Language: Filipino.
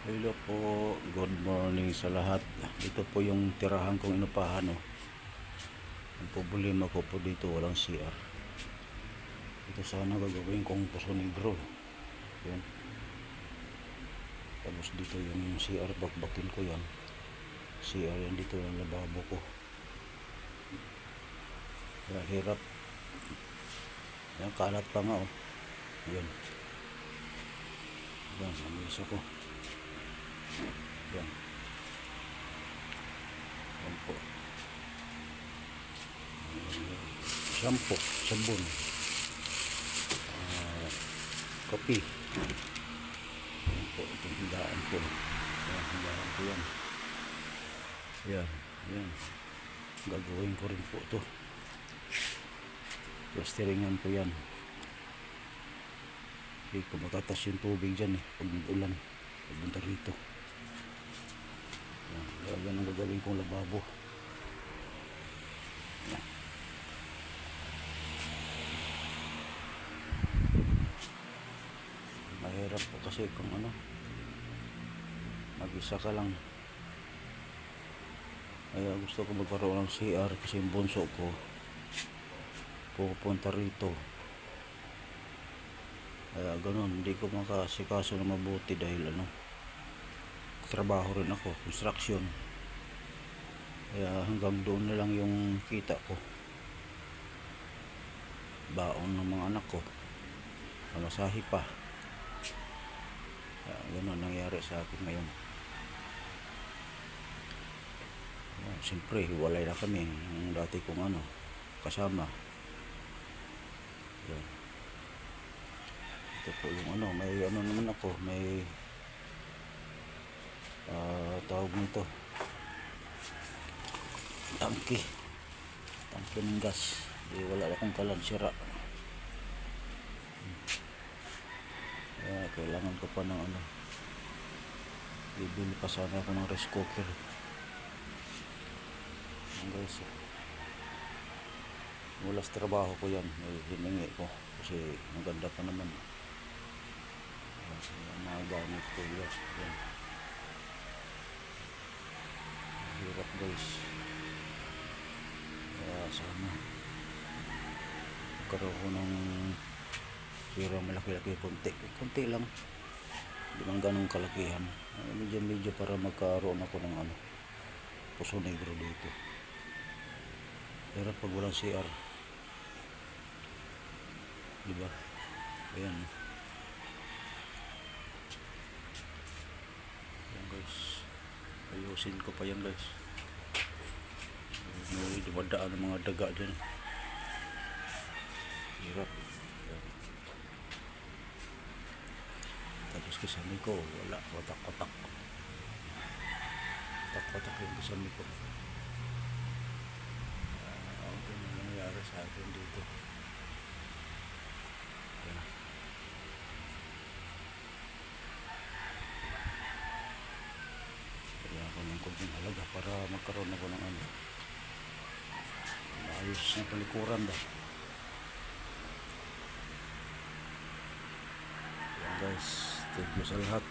Hello po, good morning sa lahat. Ito po yung tirahan kong inupahan. Ang problema ko po dito, walang CR. Ito sana gagawin kong Poso Negro. Yan. Tapos dito yung CR, bakbakin ko yan. CR yan dito, yung lababo ko. Kaya hirap. Yan, kalat pa nga Yan. Yan, namisa ko. Yan. Yan po. Shampoo, sabon, kape. Yan po, itong hindaan ko. Yan, hindaan ko yan. Yan, yan. Gagawin ko rin po ito. Plasteringan ko yan. Okay, kumakatas yung tubig dyan pag nag-ulan. Pagbunta rito. Yan ang gagawin kong lababo. Yan. Mahirap po kasi kung mag-isa ka lang. Kaya gusto ko magkaroon ng CR kasi yung bunso ko pupunta rito. Kaya ganun, hindi ko makasikaso na mabuti dahil trabaho rin ako, construction. Kaya hanggang doon na lang yung kita ko. Baon ng mga anak ko. Masahe pa. Kaya ganun nangyari sa akin ngayon. Siyempre, hiwalay na kami. Yung dati kong kasama. Yan. Ito po yung may naman ako, may tawag nito, tangke ng gas. Wala akong kalan, sira. Kailangan ko pa ng bibili pa sana ako ng rice cooker. Guys, mula sa trabaho ko yan, hiningi ko kasi maganda pa naman. Mga gamit ko yan. Hirap guys. Kaya sana magkaroon ko ng pira malaki-laki, konti lang, hindi man ganong kalakihan, medyo para magkaroon ako ng Poso Negro dito. Pero pag walang CR, diba? Ayan. Ayan guys, ayusin ko pa yan guys. May dumadaan ng mga daga dyan. Hirap. Ayan. Tapos kasami ko, wala, watak-watak yung kasami ko. Sa akin dito. Ayan. Kaya ako ng kunting halaga para magkaroon ako ng maayos na palikuran ba. Ayan guys, thank you sa lahat.